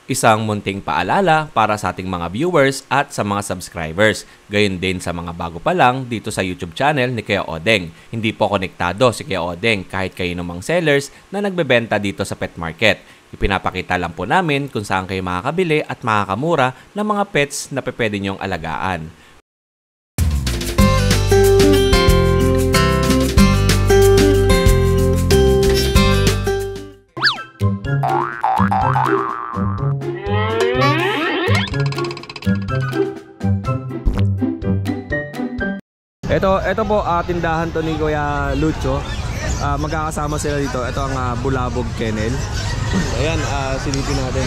Isang munting paalala para sa ating mga viewers at sa mga subscribers. Gayon din sa mga bago pa lang dito sa YouTube channel ni Kuya Odeng. Hindi po konektado si Kuya Odeng kahit kayo namang sellers na nagbebenta dito sa pet market. Ipinapakita lang po namin kung saan kayo makakabili at makakamura ng mga pets na pwede nyong alagaan. Ito po, tindahan to ni Kuya Lucho. Magkakasama sila dito. Ito ang Bulabog Kennel. Ayan, silipin natin.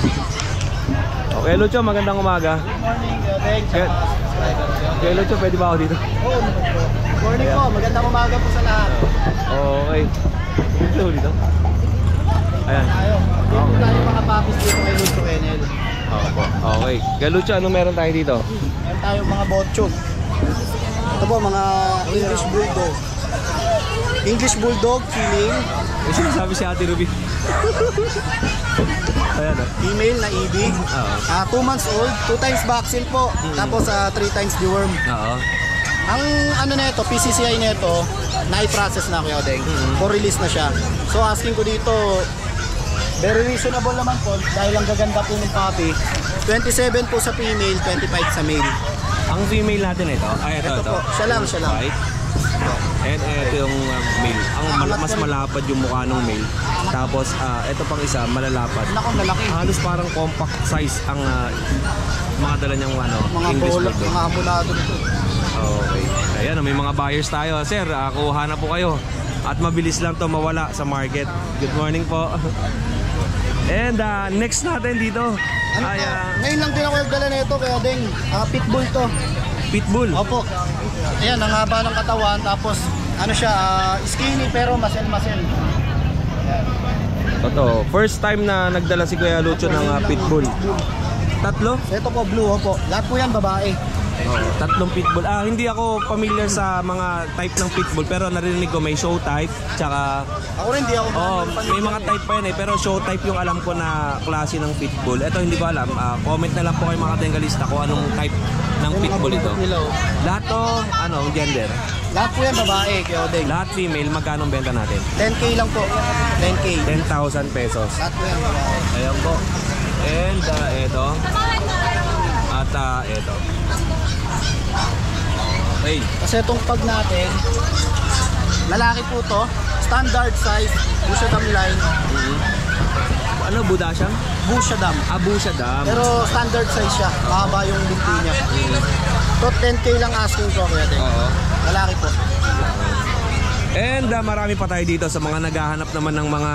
Okay, Lucho, magandang umaga. Good morning, thanks. Okay, Lucho, pwede ba ako dito? Good morning po, magandang umaga po sa lahat. Okay. Dito. Ayan. Dito tayo mga puppies dito kay Lucho Kennel. Okay. Kaya Lucho, ano meron tayo dito? Meron tayo mga botchog. Ito po, mga English Bulldog. English Bulldog, female. May sinasabi si Ate Ruby. Ayan o. Female na EB. 2 months old, 2 times vaccine po. Tapos 3 times deworm. Oo. Ang ano na ito, PCCI na ito, na-process na Kuya Odeng. For release na siya. So asking ko dito, very reasonable naman po dahil ang gaganda po ng puppy. 27 po sa female, 25 sa male. Ang female natin ito, ito po, siya lang. White. And ito yung male. Mas malapad yung mukha ng male. Tapos ito pang isa, malalapad. Nakong lalaki. Halos parang compact size ang mga dala niyang English Bulldog. Mga abulado nito. Okay. Ayan, may mga buyers tayo. Sir, kuha na po kayo. At mabilis lang to mawala sa market. Good morning po. And next natin dito. Ngayon lang din ako nagdala nito kaya ding pitbull to. Pitbull? Opo. Ayan, ang haba ng katawan. Tapos ano siya, skinny pero muscle. Ito, first time na nagdala si Kuya Lucho ng pitbull. Tatlo? Ito po, blue po. Lahat po yan babae. Tatlong pitbull. Hindi ako familiar sa mga type ng pitbull pero narinig ko may show type tsaka ako rin hindi ako may mga type pa yan pero show type yung alam ko na klase ng pitbull. Ito hindi ko alam. Comment na lang po kayo mga katengalista kung anong type ng pitbull ito. Lahat to gender? Lahat po yan babae, Kuya Odeng. Lahat female, magkano benta natin? 10K lang po. 10K. 10,000 pesos. Lahat po yan babae. Ayan po. And ito. At ito. Okay. Kasi itong pag natin, lalaki po to, standard size, Bushadam line. Ano, Budasham? Bushadam. Bushadam. Pero standard size siya, mahaba yung binti niya. So 10K lang asking ko kaya din. Lalaki po. And marami pa tayo dito sa mga naghahanap naman ng mga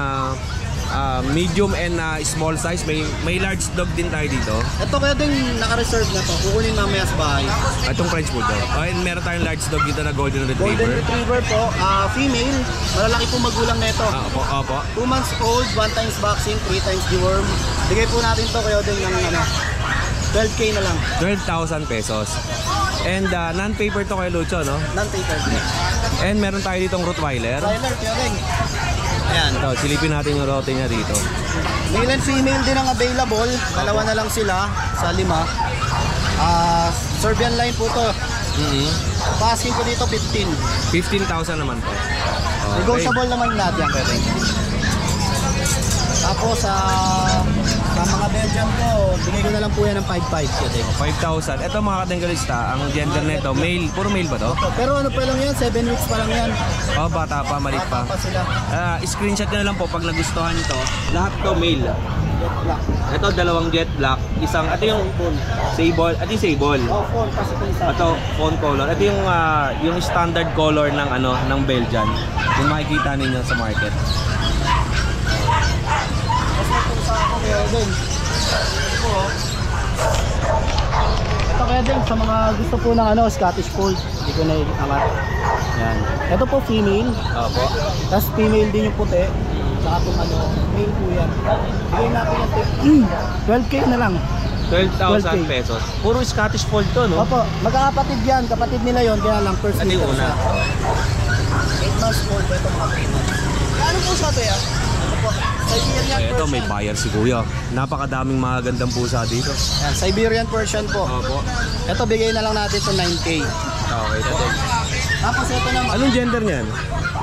medium and small size. May large dog din tayo dito. Ito kaya din naka-reserve na to. Kukunin mamaya sa bahay. Itong French Bulldog. And meron tayong large dog dito na Golden Retriever. Golden Retriever po. Female. Malalaki po magulang na ito. Opo. 2 months old, 1 times vaccine, 3 times deworm. Bigay po natin to kaya din ng 12K na lang. 12,000 pesos. And non-paper to kay Lucho, no? Non-paper. And meron tayo ditong Rottweiler. Rottweiler, kaya din. Ayan. Ito, silipin natin yung rote niya dito. Male and female din ang available. Dalawa na lang sila sa 5. Serbian line po to. Pasking ko dito 15. 15,000 naman po. Okay. Negotiable naman lahat yan. Pwede. Tapos sa mga Belgian ko, bigay ko na lang po yan ng 5,500. 5,000. Ito mga katengalista, ang gender nito, male. Puro male ba to? Pero ano pa lang yan, 7 weeks pa lang yan. Bata pa, malit pa. Bata pa sila. Screenshot nyo na lang po pag nagustuhan nito. Lahat to male. Ito, 2 jet black. Isang, ito yung sable. Ito yung sable. Phone, kasi ito isa. Ito, phone color. Ito yung standard color ng ng Belgian. Yung makikita ninyo sa market. Ito kaya din sa mga gusto po ng Scottish Fold. Hindi ko na iangat. Yan. Ito po female. Opo. Tapos female din yung puti. Saka itong male po yan. Bigay natin yung 12K na lang. 12,000 pesos. Puro Scottish Fold to, no? Opo. Magkakapatid yan. Kapatid nila yon kaya lang first Ano yung una? 8 months old. Ito mga 3 months. Ano po sa ito yan? Ito po. Siberian Ito, may Persian. buyer si Kuya. Napakadaming mga gandang pusa dito. Yan, Siberian Persian po. Opo. Ito, bigay na lang natin ito 9K. Okay po. Tapos ito naman. Anong gender niyan?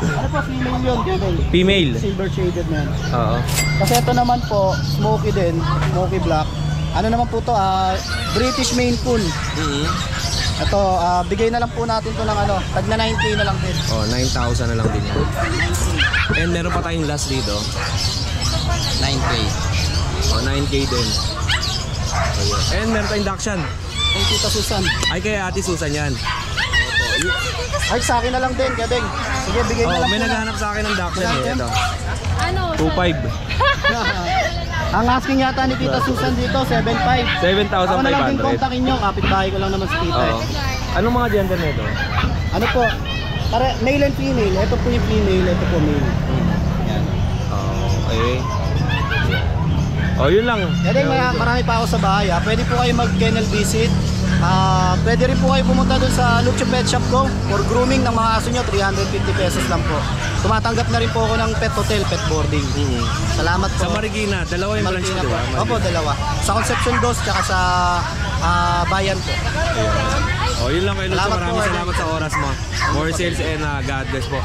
Ano po, female yun, Kevin? Female. Silver shaded na yan. Oo. Kasi ito naman po, smoky din, smoky black. Ano naman po to, British Maine Coon. Ito, bigay na lang po natin to ng ano, tag na 9K na lang din. Oh, 9,000 na lang din yan. And meron pa tayong last dito. 9K. Oh, 9K din. Ayun. And meron tayong Dachshund. Kay Tita Susan. Ay, kay Ate Susan yan. Ay, sa akin na lang din, Kadeng. Sige, bigay na Oh, lang may po naghahanap sa akin ng Dachshund eh. Ito. Ano? 2,500. Ang asking yata ni Tita Susan dito, 7.5. Ako na lang din 7,500. kontakin nyo, kapitbahay ko lang naman si Tita. Oo. Anong mga gender nito? Ano po, male and female. Ito po yung female, ito po male. Yan. Okay. Oh, yun lang. Kadeng, marami pa ako sa bahay. Pwede po kayo mag-kennel visit. Pwede rin po kayo pumunta doon sa Lucho Pet Shop ko for grooming ng mga aso nyo, 350 pesos lang po. Tumatanggap na rin po ako ng pet hotel, pet boarding. Salamat po. Sa Marikina, dalawa yung branch Marikina ko, po. Opo, dalawa. Sa Concepcion 2 tsaka sa Bayan po. Oh, yun lang kayo. Salamat Maraming po, salamat sa oras mo. More sales and God bless po.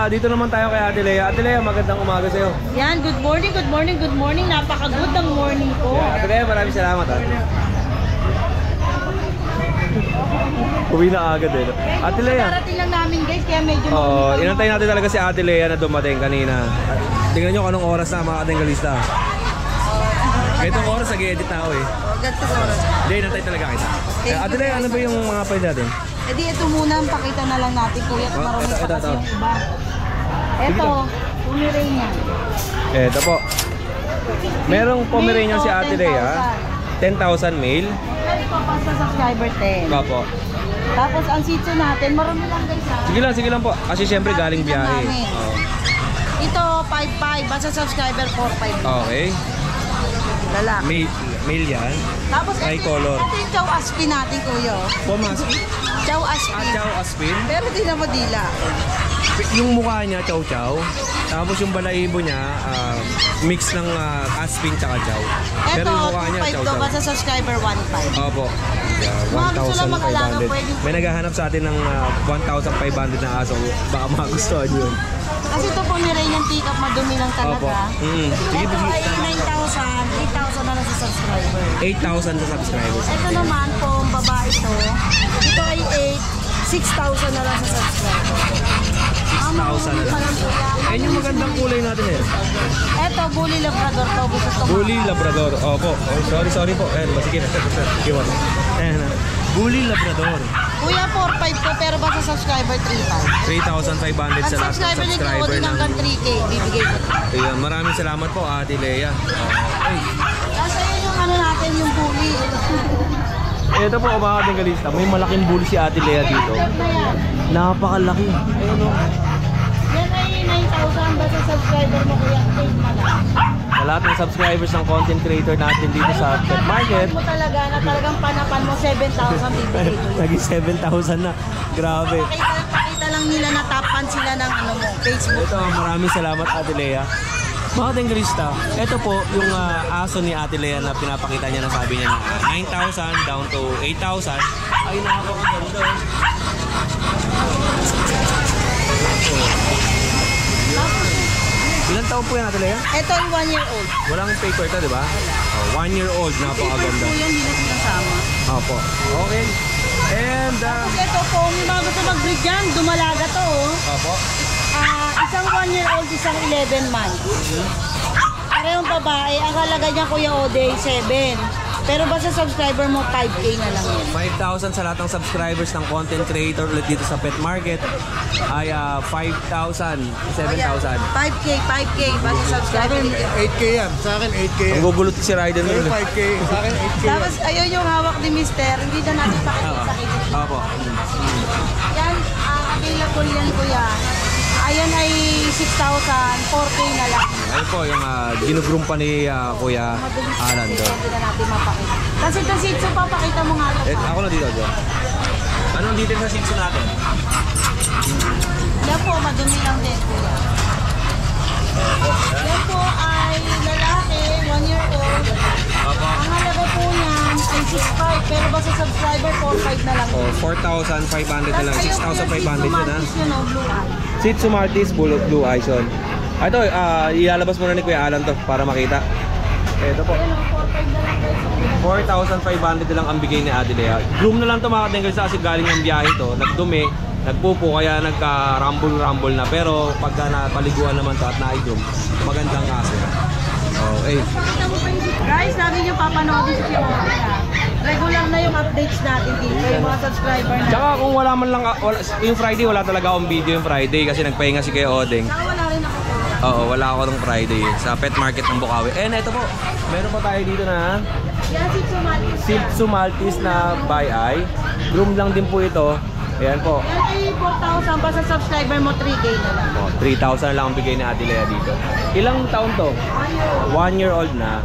Dito naman tayo kay Ate Lea. Ate Lea, magandang umaga sa'yo. Yan, good morning, good morning, good morning. Napaka-good ang morning ko. Ate Lea, maraming salamat. Uwi na agad eh. Ate Lea. Darating lang namin guys, kaya medyo Inantay natin talaga si Ate Lea na dumating kanina. Tingnan nyo kung anong oras na mga katinggalista. Itong oras nag-edit na ako eh. Ganito sa oras. Hindi, inantay talaga kita. Ate Lea, ano ba yung mga pwede natin? E di ito muna, pakita na lang natin kuya. Marami pa kasi yung iba. Ito, Pomeranian. Ito po. Merong Pomeranian si Ate Lea. 10,000 male. Ito pa sa subscriber 10. Opo. Tapos ang sitso natin, marami lang guys ha. Sige lang po. Kasi syempre galing biyahe. namin. Oo. Ito, 5.5. Basta subscriber 4.5. Okay. Lalaki. Male yan. Tapos Tricolor. ito yung Chow Aspin natin kuya. Pomaski. Chow Aspin. Chow Aspin. Pero di na madila. Yung mukha niya, chow chow. Tapos yung balahibo niya, mix ng Aspin tsaka chow. Pero Ito, yung mukha niya, 2.5 chow to. chow. Basta subscriber 1.5. Opo. Mga gusto lang mag-alaga, 1,500. pwede- May naghahanap sa atin ng 1,500 na aso. Baka magustuhan yun. Kasi ito Pomeranian teacup, madumi lang Opo. talaga. Sige, Ito ay 9,000, 8,000 na lang sa subscriber. 8,000 sa subscribers. Ito naman po, babae to. Ito ay 6,000 na lang sa subscriber. 6,000 na lang. Ayun yung magandang kulay natin eh. Ito, Bully Labrador to. Gusto to. Bully Labrador. Opo. Oh, sorry po. Ayan, sige na. Iwan. Ayan na. Bully Labrador. Kuya, 4.5 to, pero basta subscriber 3.5. 3,500 Ang sa lahat ng subscriber ni subscriber Odin ng... hanggang 3K, bibigay ko. Ayan, maraming salamat po, Ate Lea. Ay, Kasi yun yung ano natin, yung bully. ito po, mga katinggalista. May malaking bully si Ate Lea dito. Na yan. Napakalaki. Ayun o. Yan ay 9,000 basta subscriber mo kuya, 8 na lang. Sa lahat ng subscribers ng content creator natin dito sa Pet Market, mo talaga na talagang panapan mo 7,000 bibigay ko. naging 7,000 na. Grabe. Pakita lang nila na tapan sila ng ano mo, Facebook. Ito, maraming salamat Ate Lea. Mga katinggalista, ito po yung aso ni Ate Lea na pinapakita niya na sabi niya na 9,000 down to 8,000. Ay, nakakaganda. Ilan taon po yan, Ate Lea? Ito ay 1 year old. Walang paper to, di ba? 1 year old, napakaganda. Po yan, hindi na sinasama. Opo. Okay. And, Tapos ito po, yung mga gusto mag-breed dyan, dumalaga to oh. opo. Isang 1 year old, isang 11 months. Parehong babae, ang halaga niya Kuya Ode, 7. Pero basta subscriber mo, 5K na lang yan. 5,000 sa lahat ng subscribers ng content creator ulit dito sa Pet Market ay 5,000, 7,000. 5K, basta subscriber. 8K yan. Sa akin, 8K Ang gugulot si Raiden Sa'yo, nun. 5K. Sa akin, 8K yan. Tapos ayun yung hawak ni Mister, hindi na natin pakita sa kanya. Opo. Yan, available yan Kuya. Ayan ay 6,000, 4K na lang. Ayun po yung ginugroom pa ni Kuya Alan doon. Hindi na natin mapakita. Kasi ito sitso pa, pakita mo nga ito. Ako na dito, John. Anong details sa sitso natin? Yan po, madumi lang din Kuya. Yan po ay may lalaki, 1 year old. Ang halaga po niyan ay 6.5 pero basta subscriber 4.5 na lang. Oh, 4,500 na lang. 6,500 yun ha. Yun o, blue eye. Shih Tzu Maltese Blue Eyes yun. Ito, ilalabas muna ni Kuya Alan to para makita. Ito po. Ayun o, 4.5 na lang guys. 4,500 na lang ang bigay ni Adelea. Groom na lang to mga katinggal sa kasi galing ng biyahe to. Nagdumi, nagpupo kaya nagka-rumble na. Pero pagka napaliguan naman to at na-groom, magandang aso. Okay. Guys, lagi nyo papanoodin si Kuya. Regular na yung updates natin dito, yung mga subscriber na. Tsaka kung wala man lang, yung Friday, wala talaga akong video yung Friday kasi nagpahinga si Kuya Odeng. Saka wala rin ako. Oo, wala ako nung Friday sa pet market ng Bukawi. Ito po, meron pa tayo dito na Yan, Shih Tzu Maltese. Shih Tzu Maltese na by eye. Groom lang din po ito. Ayan po. Yan ay 4,000 pa sa subscriber mo, 3K na lang. 3,000 lang ang bigay ni Ate Lea dito. Ilang taon to? 1 year old na.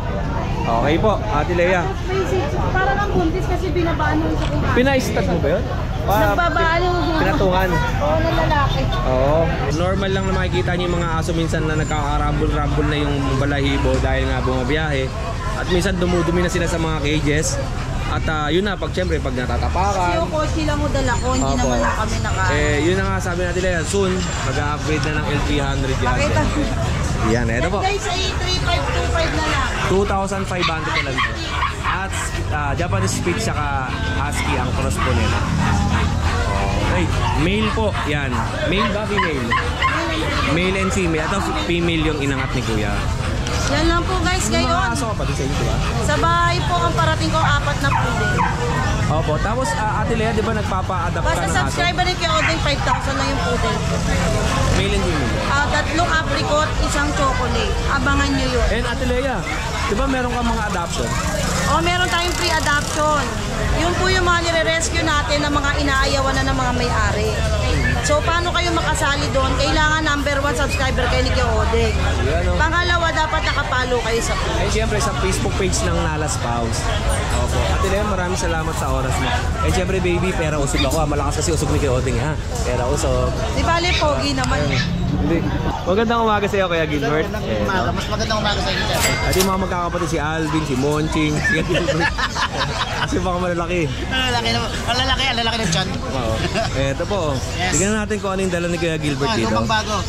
Okay po, Ate Lea. May Shih Tzu, parang ang buntis kasi binabaan mo sa kung Pina-stat mo ba yun? nagbabaan yung Pinatungan. Oo, ng lalaki. Oo. Normal lang na makikita niyo yung mga aso minsan na nagkakarambol-rambol na yung balahibo dahil nga bumabiyahe. At minsan dumudumi na sila sa mga cages. At yun na, pag Kasi natatapakan. yung kotse lang mo dala ko, hindi Opo. naman na kami naka... Yun na nga sabi natin Lea, soon mag-upgrade na ng L300 yan. Pakita. Yan, ito po. Guys, ay 3,525 na lang. 2,500 na lang ito. At Japanese Spitz saka Husky ang cross po nila. Okay, male po. Yan. Male ba? Female? Male and female. Ito female yung inangat ni Kuya. Yan lang po guys, May mga ngayon. aso ka pa din sa inyo, diba? Sa bahay po ang parating ko 4 na poodle. Opo. Tapos Ate Lea, di ba nagpapa-adapt ka Basta ng aso? subscriber ni Kuya Odeng, 5,000 lang yung poodle ko. Male and female. Tatlong apricot, isang chocolate. Abangan nyo yun. And Ate Lea, di ba meron ka mga adoption? Meron tayong pre-adoption. Yun po yung mga nire-rescue natin na mga inaayawan na ng mga may-ari. So, paano kayo makasali doon? Kailangan number 1 subscriber kayo ni Kuya Odeng. Yan, oh. Pangalawa, dapat nakapalo kayo sa Eh, siyempre sa Facebook page ng Nala Spouse. Opo. Ate Lea, maraming salamat sa oras mo. Eh, siyempre baby, pera usog ako. Malakas kasi usog ni Kuya Odeng, ha? Pera usog. Di bale, pogi naman. Hindi. Magandang umaga sa iyo, Kuya Gilbert. Mas magandang umaga sa inyo, sir. At yung mga magkakapatid si Alvin, si Monching, si Kuya Gilbert. Kasi baka malalaki. Ang lalaki ng tiyan. Oo. Eto po. Yes. Tignan natin kung ano yung dala ni Kuya Gilbert dito. Lumang bago.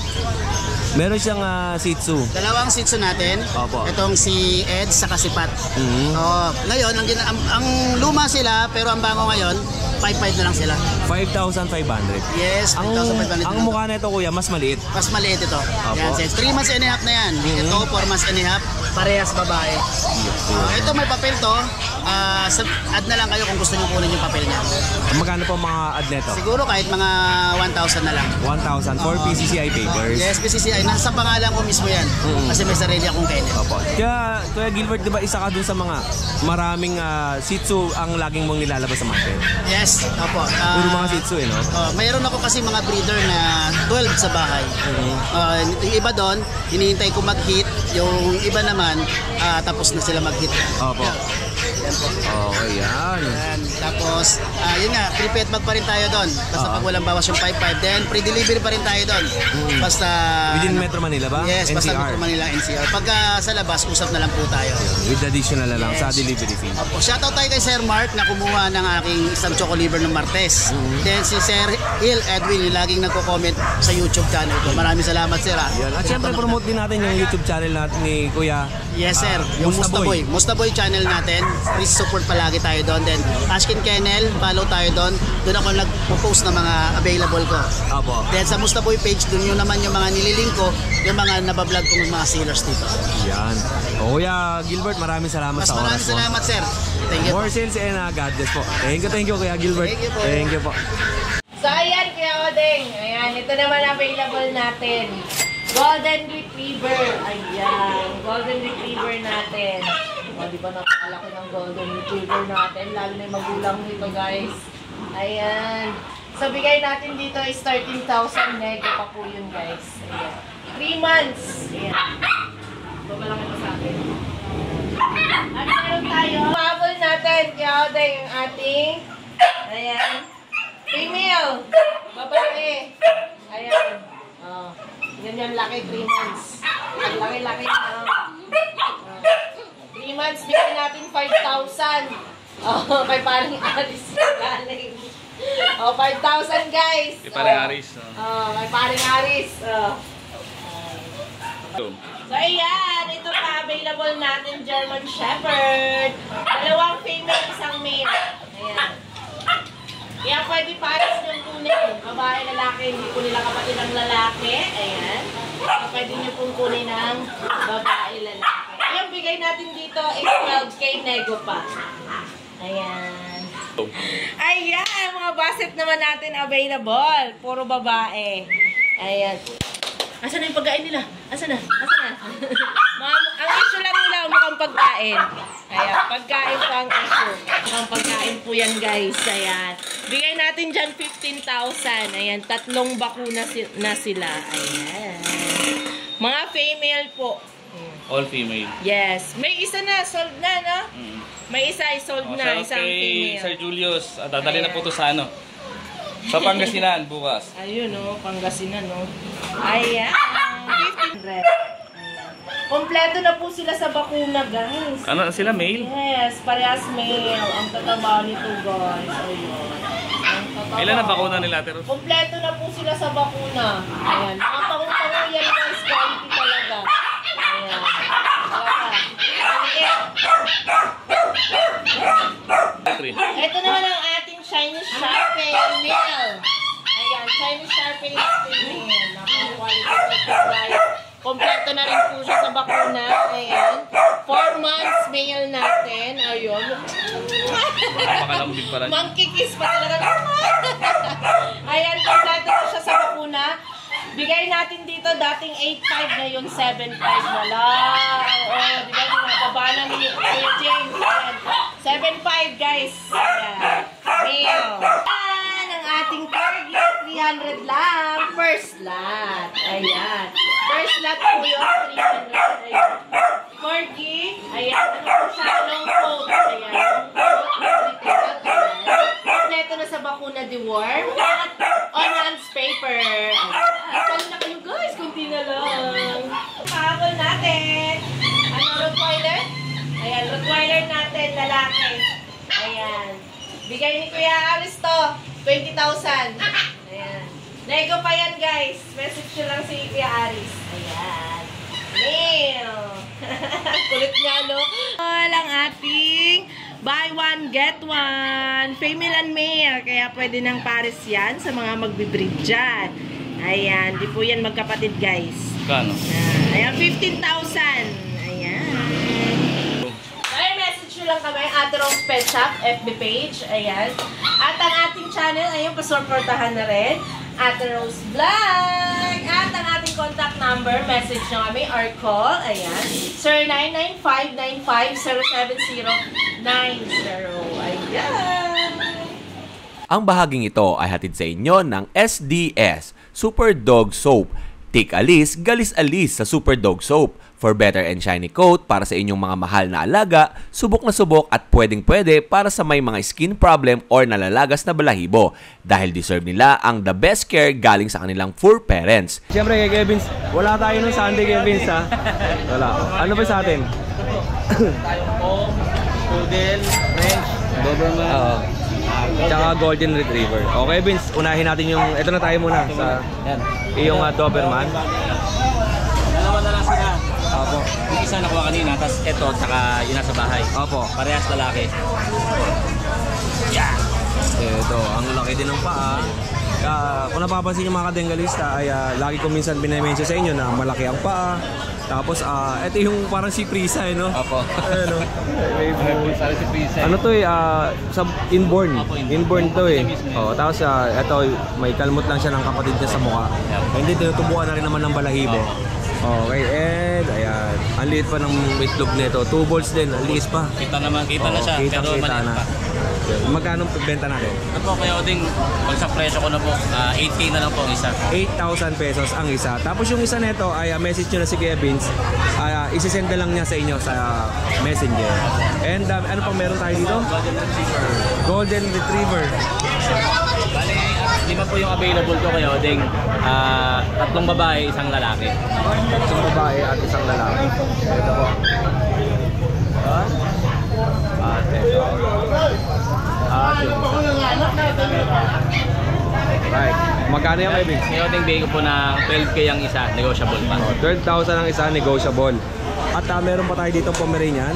Meron siyang Shih Tzu. Dalawang Shih Tzu natin. Opo. Itong si Ed sa Kasipat. Mhm. Ngayon, ang luma sila, pero ang bango ngayon, 5,500 na lang sila. 5,500. Yes, 5,500 Ang na lang. mukha nito, Kuya, mas maliit. Mas maliit ito. Opo. Yan, 3 months and a half na yan. Ito, 4 months and a half. Parehas babae. Ito may papel to. Add na lang kayo kung gusto nyo kunin yung papel niya. Magkano po mga ad neto? Siguro kahit mga 1,000 na lang. 1,000 for PCCI papers. Yes, PCCI. Nasa pangalan ko mismo yan. Kasi may sarili akong kennel. Opo. Kaya, Kuya Gilbert, di ba isa ka dun sa mga maraming Shih Tzu ang laging mong nilalabas sa market? Yes, opo. Puro mga Shih Tzu, no? Mayroon ako kasi mga breeder na 12 sa bahay. Yung iba doon, hinihintay ko mag-hit. Yung iba naman, tapos na sila mag-hit. Opo. Yan po. Okay, yan. Yan. Tapos, yun nga, pre-pet bag pa rin tayo doon. Basta pag walang bawas yung 5,500. Then, pre-delivery pa rin tayo doon. Basta... Within Metro Manila ba? Yes, basta NCR. Metro Manila, NCR. Pagka sa labas, usap na lang po tayo. With additional na lang sa Yes. delivery fee. Opo, shoutout tayo kay Sir Mark na kumuha ng aking isang choco liver ng Martes. Then si Sir Hill Edwin yung laging nagko-comment sa YouTube channel ko. Maraming salamat, Sir. Yan. At syempre, promote din natin yung YouTube channel natin ni Kuya. Yes, sir. Yung Mustaboy. Mustaboy channel natin. Please support palagi tayo doon. Then Ashkin Kennel, follow tayo doon. Doon ako nagpo-post ng mga available ko. Opo. Then sa Mustaboy page, doon yun naman yung mga nililink ko, yung mga nabablog kong mga sailors dito. Yan. O Kuya Gilbert, maraming salamat Mas sa oras maraming mo. salamat, sir. Thank you. More sales and God bless po. Thank you, Kuya Gilbert. Thank you po. Thank you po. So ayan, Kuya Odeng. Ayan, ito naman available natin. Golden Retriever. Ayan, Golden Retriever natin. O, di ba napakalaki ng Golden Retriever natin? Lalo na yung magulang nito, guys. Ayan. So, bigay natin dito is 13,000 nego pa po yun, guys. Ayan. 3 months. Ayan. Babalaki ito sa akin. At meron tayo. Mabol natin, Kuya Odeng, yung ating ayan. Female. Babae. Ayan. Oh. Yan laki, 3 months. Ang laki-laki na. 3 months, bigyan natin 5,000. Oh, kay paring Aris galing. Oh, 5,000 guys. Kay paring Aris. Oh, kay paring Aris. Oh. So, ayan. Ito pa, available natin German Shepherd. 2 female, 1 male. Ayan. Kaya pwede pares yung kunin. Babae, lalaki, hindi po nila kapatid ang lalaki. Ayan. So, pwede nyo pong kunin ng babae, lalaki. Yung bigay natin dito is 12K nego pa. Ayan. Ayan, mga basset naman natin available. Puro babae. Ayan. Asan na yung pagkain nila? Asan na? Asan na? Ang issue lang nila, mukhang pagkain. Ayan, pagkain po ang issue. Mukhang pagkain po yan, guys. Ayan. Bigay natin dyan 15,000. Ayan, 3 bakuna na sila. Ayan. Mga female po. All female. Yes. May isa na, sold na, no? May isa ay sold na, isang kay female. Sir Julius, dadali na po to sa ano. Sa Pangasinan bukas. Ayun, no? Pangasinan, no? Ayan. 1500. Ayan. Kompleto na po sila sa bakuna, guys. Ano sila, male? Yes, parehas male. Ang tatabaw nito, guys. Ayun. Ang tatabaw. Ilan na bakuna nila, Teros? Kompleto na po sila sa bakuna. Ayan. Mga pangu-pangu yan, guys. Quality talaga. Ayan. Ito naman ang ating Chinese Sharpei male. Ayan, Chinese Sharpei male. Quality ito, guys. Kompleto na rin po siya sa bakuna. Ayan. 4 months male natin. Ayun. Napakalambing pala. Mangkikis pa talaga. Ayan, kompleto na siya sa bakuna. Bigay natin dito dating 8.5 ngayon 7.5 na lang. Oo, di ba? Binababa na ni James. Ayan. 7.5 guys. Ayan. Male. Ayan, ang ating target. 300 lang. First lot. Ayan. First lot po yun. 300. Ayan. Corgi. Ayan. Ano po siya? Long coat. Ayan. Long coat. Ayan. Kompleto na sa bakuna deworm. On-hands paper. Palo na kayo guys. Kunti na lang. Pakakol natin. Ano, Rottweiler? Ayan, Rottweiler natin. Lalaki. Ayan. Bigay ni Kuya Aris to. 20,000. Ayan. Nego pa yan guys. Message nyo lang si Kuya Aris. Ayan. Male. Kulit nga no. Ang ating buy one, get one. Female and male. Kaya pwede ng pares yan sa mga magbibreed dyan. Ayan. Di po yan magkapatid guys. Kano? Ayan. 15,000. Ayan. Ay, message nyo lang kami. Ate Rose Pet Shop, FB page. Ayan. At ang ating channel, ayun, pasuportahan na rin. Ate Rose Vlog. At ang ating contact number, message nyo kami or call. Ayan. 0995-95-07090. Ayan. Ang bahaging ito ay hatid sa inyo ng SDS Super Dog Soap. Tik alis, galis alis sa Super Dog Soap. For better and shiny coat para sa inyong mga mahal na alaga, subok na subok at pwedeng-pwede para sa may mga skin problem or nalalagas na balahibo. Dahil deserve nila ang the best care galing sa kanilang fur parents. Siyempre kay Kevins, wala tayo nung Sunday Kevins ha. Wala. Ano ba sa atin? Poodle, French, Doberman. Oo. Tsaka Golden Retriever. Okay Vince, unahin natin yung, ito na tayo muna sa yung Doberman. Dalawa na lang sila. Opo. Yung isa nakuha kanina, tapos ito, saka yun nasa bahay. Opo. Parehas lalaki. Ito, ang laki din ng paa. Kung napapansin yung mga kadengalista ay lagi ko minsan binimensyon sa inyo na malaki ang paa. Tapos ito yung parang si Prisa eh, no? Opo. Ano? Parang si Prisa. Ano to eh, sa inborn. Inborn to eh. Oh, tapos ito may kalmot lang siya ng kapatid niya sa mukha. Hindi tinutubuan na rin naman ng balahibo. Okay, and ayan. Ang liit pa ng itlog nito. 2 balls din, ang liit pa. Kita na siya, pero Kita maliit na. pa. Magkano benta natin? Ito po, Kuya Oding, pag sa presyo ko na po, 8K na lang po ang isa. 8,000 pesos ang isa. Tapos yung isa nito ay message nyo na si Kuya Vince. Isisend na lang niya sa inyo sa messenger. And ano pa meron tayo dito? Golden Retriever. Golden Retriever. Bale, lima po yung available ko kayo, Odeng. 3 babae, 1 lalaki. Isang babae at isang lalaki. Ito po. At ito. At yung right. Magkano yung Kevin? Kaya Odeng, bigay ko po ng 12K ang isa, negotiable pa. 12,000 ang isa, negotiable. At meron pa tayo dito Pomeranian.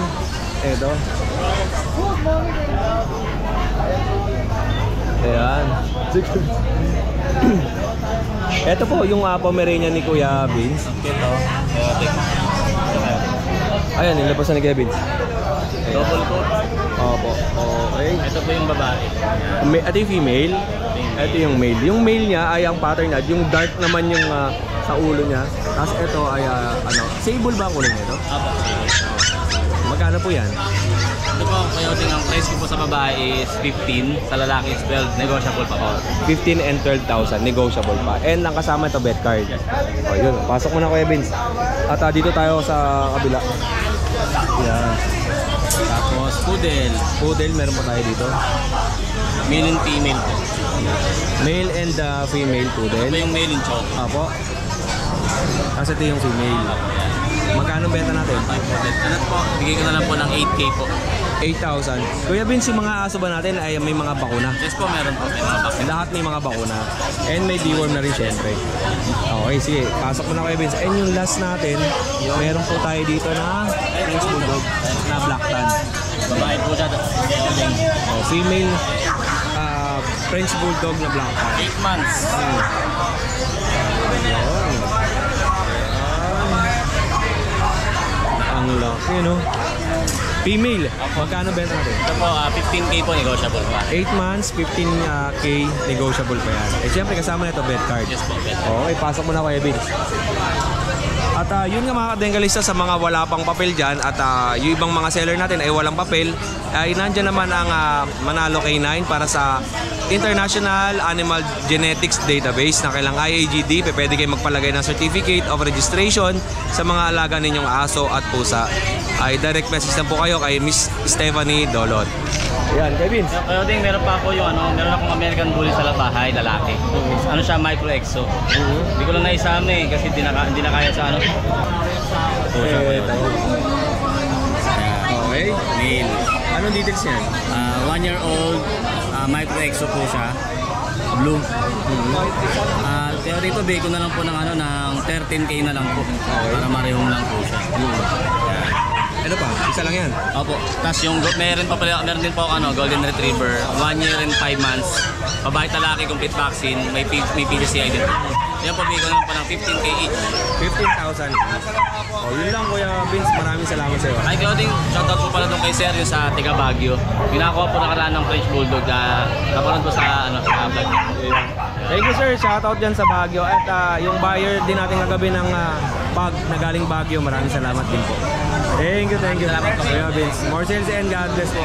Ito. Ayan. Ito po yung Pomeranian ni Kuya Vince. Ito, Odeng. Ayan, nilabasan ni Kevin. Double coat. Opo. Okay. Ito po yung babae. Ito yung female. Ito yung male. Yung male niya ay ang pattern niya. Yung dark naman yung sa ulo niya. Tapos ito ay sable ba ang kulay nito? Apo. Magkano po yan? Ito po, Kuya Odeng, ang price ko po sa babae is 15, sa lalaki is 12, negotiable pa po. 15 and 12,000, negotiable pa. And ang kasama ito, bet card. O yun, pasok mo na Kuya Vince. At dito tayo sa kabila. Yan. Tapos, poodle. Poodle, meron pa tayo dito. Male and female po. Male and female Ito poodle. yung male in choco. Apo. Kasi ito yung female. Magkano benta natin? Ano po, bigay ko na lang po ng 8K po. 8,000. Kuya Vince, yung mga aso ba natin ay may mga bakuna? Yes po, meron po. May mga vaccine. Lahat may mga bakuna. And may deworm na rin syempre. Okay, sige. Pasok mo na Kuya Vince. And yung last natin, meron po tayo dito na French Bulldog na Black Tan. Babae po siya. Female French Bulldog na Black Tan. 8 months. Ang laki, no? Female. Magkano benta natin? Ito po, 15K po, negotiable pa. 8 months, 15K, negotiable pa yan. Eh, siyempre kasama na ito, bet card. Yes po, bet. Okay, pasok mo na Kuya Vince. At yun nga mga kadengalista, sa mga wala pang papel dyan at yung ibang mga seller natin ay walang papel, ay nandyan naman ang Manalo K9 para sa International Animal Genetics Database na kailang IAGD. Pwede kayo magpalagay ng Certificate of Registration sa mga alaga ninyong aso at pusa. Ay direct message lang po kayo kay Miss Stephanie Dolot. Yan, kay Vince. Kaya din, meron pa ako yung meron akong American Bully sa bahay, lalaki. Ano siya, micro exo. Hindi ko lang naisama kasi hindi na kaya sa ano. Okay. Male. Anong details yan? 1 year old, micro exo po siya. Blue. Kaya dito, bigay ko na lang po ng ng 13K na lang po. Para marehong lang po siya. Ano pa? Isa lang yan? Opo. Tapos yung meron din po ako Golden Retriever, 1 year and 5 months. Babae talaki, complete vaccine, may PGCI din. Yan po, bigay ko naman po ng 15K each. 15,000. Oh, yun lang Kuya Vince, maraming salamat sa iyo. Ay, kaya din, shoutout po pala doon kay Sir yung sa Tiga Baguio. Pinakuha po nakaraan ng French Bulldog na napanood ko sa vlog. Thank you sir, shoutout dyan sa Baguio. At yung buyer din natin kagabi ng bag na galing Baguio, maraming salamat din po. Thank you. Salamat po. Kuya Vince. More sales and God bless po.